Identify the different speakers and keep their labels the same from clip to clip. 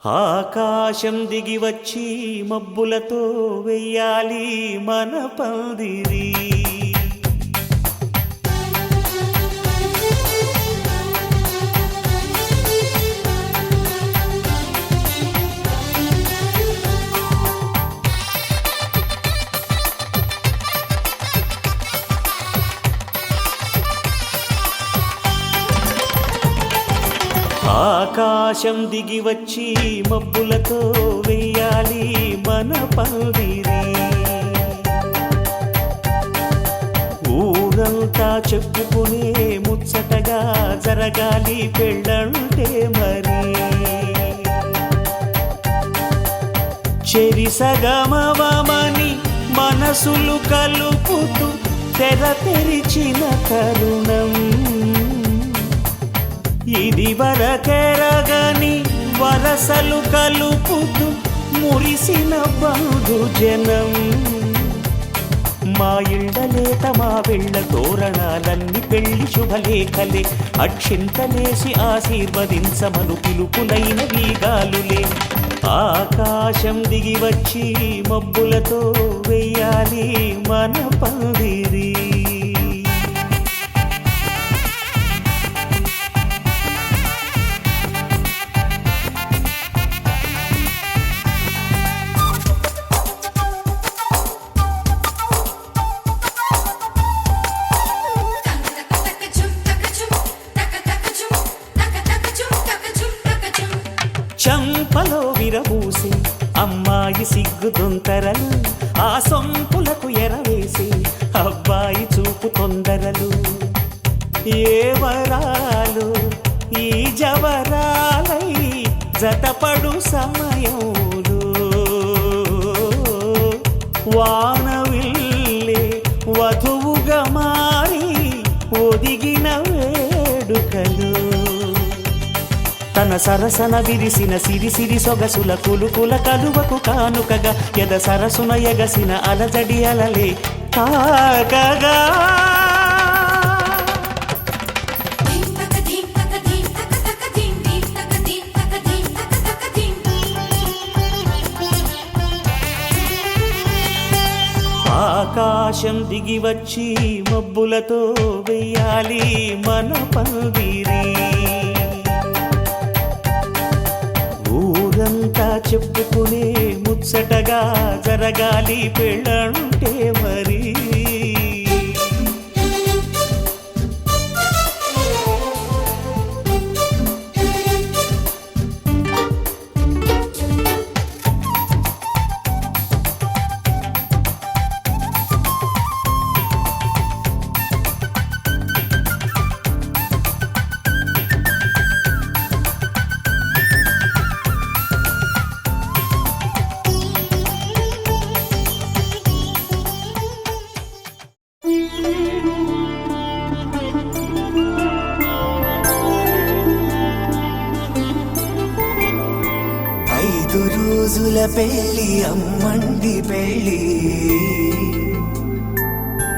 Speaker 1: ఆకాశం దిగి వచ్చి మబ్బులతో వెయ్యాలి మన పందిరి. ఆకాశం దిగి వచ్చి మబ్బులతో వెయ్యాలి మన పందిరి. ఊరంతా చెప్పుకునే ముచ్చటగా జరగాలి పెళ్ళంటే మరి. చెరిసగమవమని మనసులు కలుపుతూ తెర తెరిచిన తరుణం ఇది వరకెరగని వరసలు కలుపుతూ మురిసిన బంధుజనం. మా ఇళ్ళలేత మా వెళ్ళ తోరణాలన్నీ పెళ్లి శుభలేఖలే. అక్షింతలేసి ఆశీర్వదించమను పిలుపులైన వీగాలులే. ఆకాశం దిగి వచ్చి మబ్బులతో వెయ్యాలి మన పందిరి. చంపలో విరబూసి అమ్మాయి సిగ్గు దొంతరలు, ఆ సొంపులకు ఎరవేసి అబ్బాయి చూపు తొందరలు. ఏ వరాలు ఈ జవరాలై జతపడు సమయంలో వానవిల్లే వధువుగా మారి ఒదిగిన వేడుకలు. తన సరసన విరిసిన సిరిసిరి సొగసుల కులుకుల కలువకు కానుకగా ఎద సరసున ఎగసిన అలజడి అలలే తాకగా. ఆకాశం దిగి వచ్చి మబ్బులతో వెయ్యాలి మన పందిరి. ఊరంతా చెప్పుకునే ముచ్చటగా జరగాలి పెళ్ళంటే మరి.
Speaker 2: రోజుల పెళ్ళి అమ్మండి పెళ్ళి,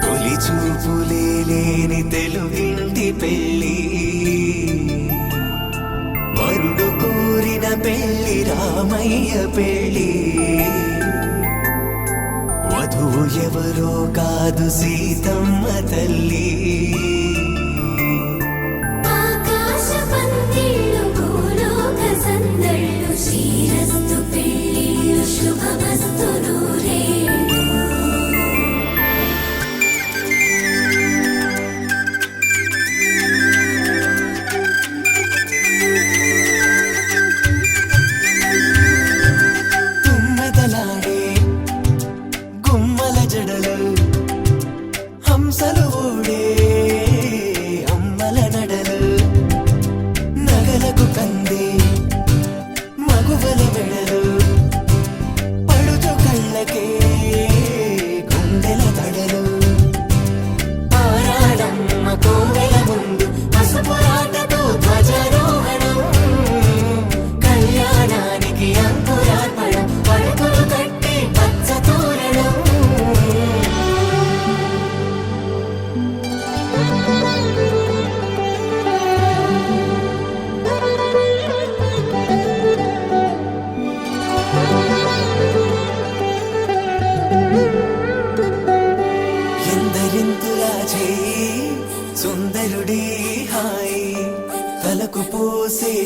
Speaker 2: తొలి చూపులే లేని తెలుగింటి పెళ్ళి. వరుడు కోరిన పెళ్ళి రామయ్య పెళ్ళి, వధువు ఎవరో కాదు సీతమ్మ తల్లి. హంసలు ఊడే అమ్మల నడలు, నగలకు కంది మగువ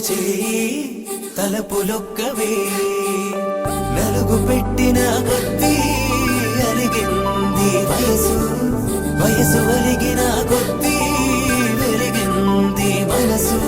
Speaker 2: చేయి తలపులొక్కవే నలుగు పెట్టిన కొద్దీ అలిగింది వయసు వయసు ఒలిగిన కొద్దీ వెలిగింది మనసు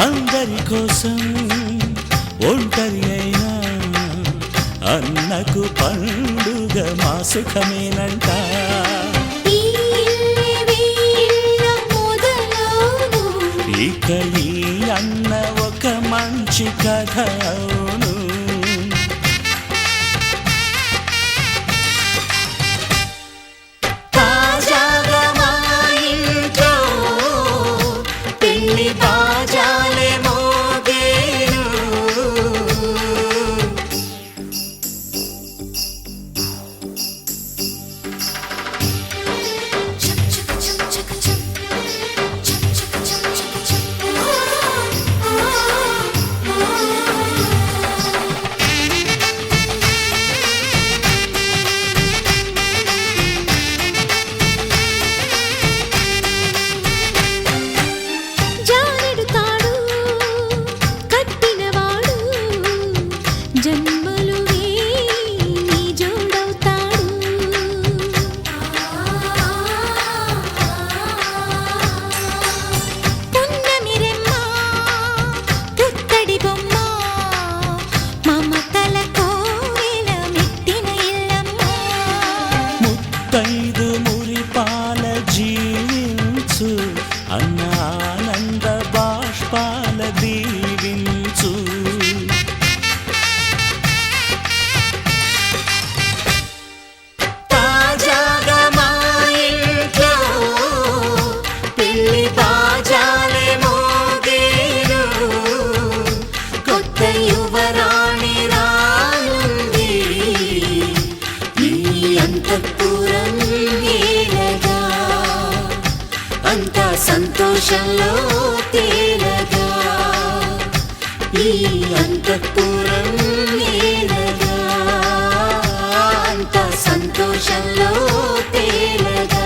Speaker 1: అందరి కోసం ఒంటరి అయినా అన్నకు పండుగ మా సుఖమేనంట ఇక ఈ అన్న ఒక మంచి కథ అవును అన్నానంద బాష్పాల దీవించు తాజాగా మా ఇంట్లో పెళ్లి బాజాలే మోగేను కొత్త యువరాణి రానుంది ఈ అంతఃపురం ఏలగా అంతా సంతోషంలో తేలగా ఈ అంతఃపురం ఏలగా అంతా సంతోషంలో తేలగా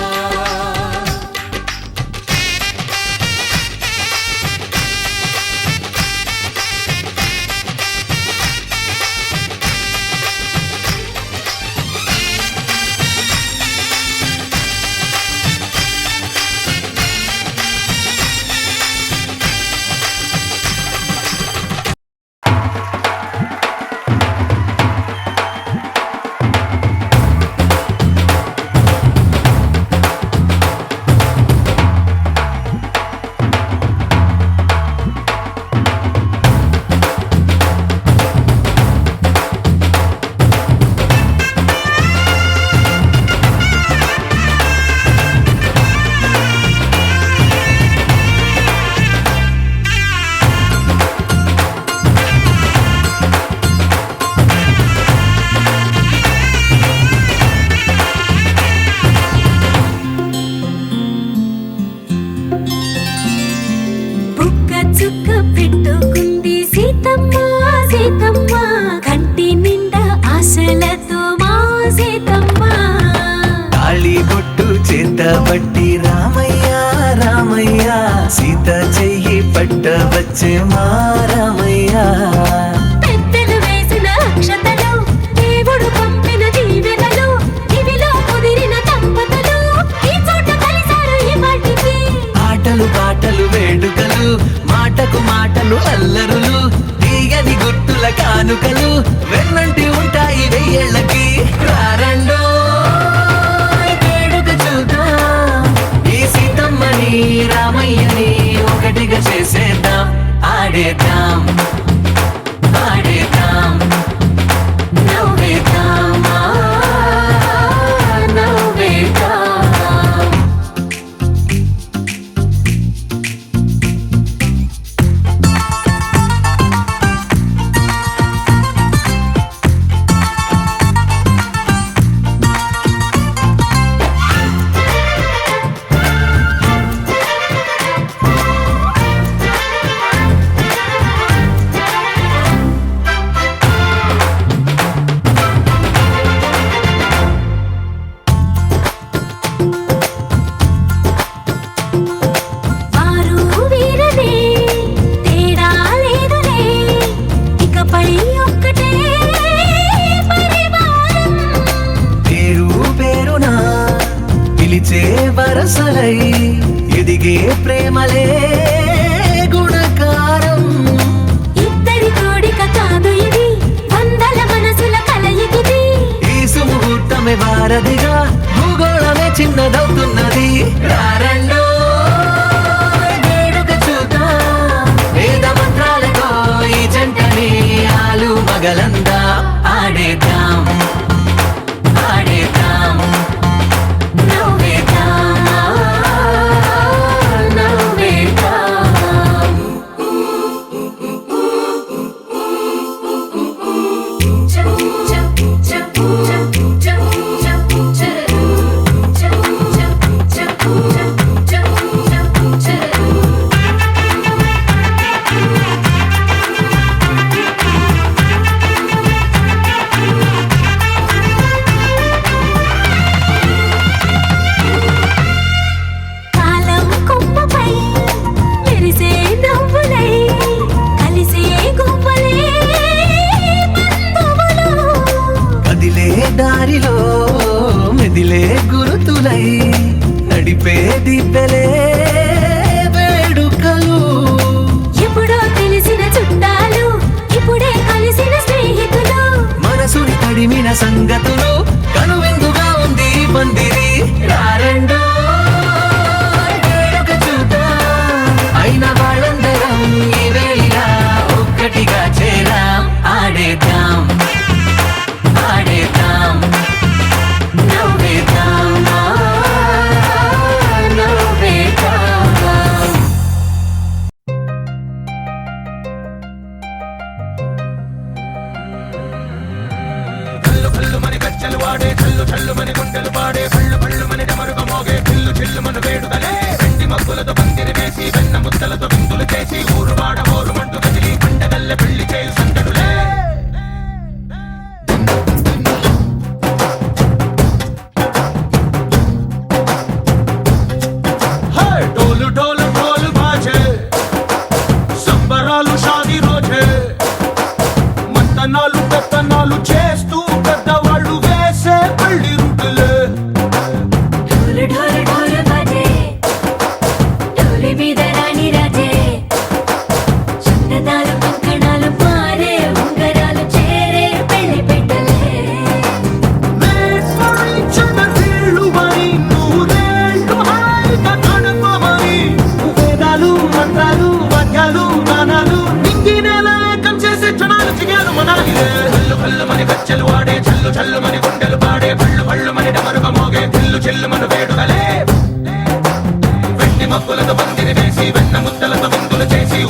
Speaker 1: సీతమ్మ సీతమ్మ కంటి నిండా ఆశలతో మా సీతమ్మ
Speaker 2: తాళి బొట్టు చేత పట్టి రామయ్య రామయ్య సీత చెయ్యి పట్ట వచ్చే మా రామయ్య
Speaker 1: పెద్దలు వేసిన అక్షతలు దేవుడు పంపిన దీవెనలు ఇవిలో కుదిరిన దంపతులు ఈ చోట కలిసారు ఈ వాటికి
Speaker 2: ఆటలు పాటలు వేడుకలు మాటకు మాటలు అల్లరులు తీయని గుర్తుల కానుకలు వెన్నంటి ఉంటాయి వెయ్యేళ్ళకి రారండో వేడుక చూద్దాం ఈ సీతమ్మని రామయ్యని ఒకటిగా చేసేద్దాం ఆడేద్దాం ఆడేద్దాం
Speaker 1: నవ్వేద్దాం నవ్వేద్దాం వారు వీరనే తేడా లేదులే ఇకపై ఒక్కటే పరివారం
Speaker 2: పేరు పేరునా పిలిచే వరసలై ఎదిగే ప్రేమలే గుణకారం
Speaker 1: ఇద్దరి కోడిక కాదు ఇది వందల మనసుల కలయికిది
Speaker 2: ఈ సుముహూర్తమే వారధిగా భూగోళమే చిన్నదవుతున్నది రారండో వేడుక చూద్దాం వేద మంత్రాలతో ఈ జంటని ఆలు మగలందా ఆడేద్దాం ఆడేద్దాం
Speaker 1: నవ్వేద్దాం నవ్వేద్దాం కాలం కొమ్మపై మెరిసే నవ్వులై కలిసే గువ్వలే బంధువులు
Speaker 2: కదిలే దారిలో మెదిలే గురుతులై నడిపే దిబ్బెలే వేడుకలు
Speaker 1: ఎప్పుడో తెలిసిన చుట్టాలు ఇప్పుడే కలిసిన స్నేహితులు
Speaker 2: మనసుని తడిమిన సంగతులు కనువిందుగా ఉంది ఈ పందిరి రారండో వేడుక చూద్దాం అయిన వాళ్ళందరం ఈ వేళ ఒక్కటిగా చేరాం ఆడేద్దాం ఆడేద్దాం
Speaker 1: నవ్వేద్దాం నవ్వేద్దాం
Speaker 3: కల్లు కల్లు మని గజ్జలు వాడే చల్లు చల్లు మని గుండెలు పాడే పళ్ళు పళ్ళు మని డమరుగ మోగే చిల్లు చిల్లు మన వేడుకలే వెండి మబ్బులతో పందిరి వేసి వెన్న ముద్దలతో విందులు చేసి ఊరు వాడ ఊరు మంటు కదిలి పండగల్లె పెళ్లి చేయు సందడులే హే డోలు డోలు డోలు బాజే సంబరాలు షాదీ రోజే మంతనాలు పెత్తనాలు చేస్తూ పెద్దవాళ్ళు వేసే పెళ్లి రుటులే
Speaker 1: ఢోలు ఢోలు ఢోలు బాజే ఢోలి మీద రాణి రాజే చందనాలు కంకణాలు పారే ఉంగరాలు చేరే పెళ్లి పెట్టలే
Speaker 3: వీళ్ళు మరి నూరేళ్ళు హాయిగా గడపమని వేదాలు మంత్రాలు వాద్యాలు గానాలు నింగి నేల ఏకం చేసే క్షణాలు చిగాలు మనాలిలే కల్లు కల్లు మని గజ్జలు వాడే చల్లు చల్లు మని గుండెలు పాడే పళ్ళు పళ్ళు మని డమరుగ మోగే చిల్లు చిల్లు మన వేడుకలే వెండి మబ్బులతో పందిరి వేసి వెన్న ముద్దలతో విందులు చేసి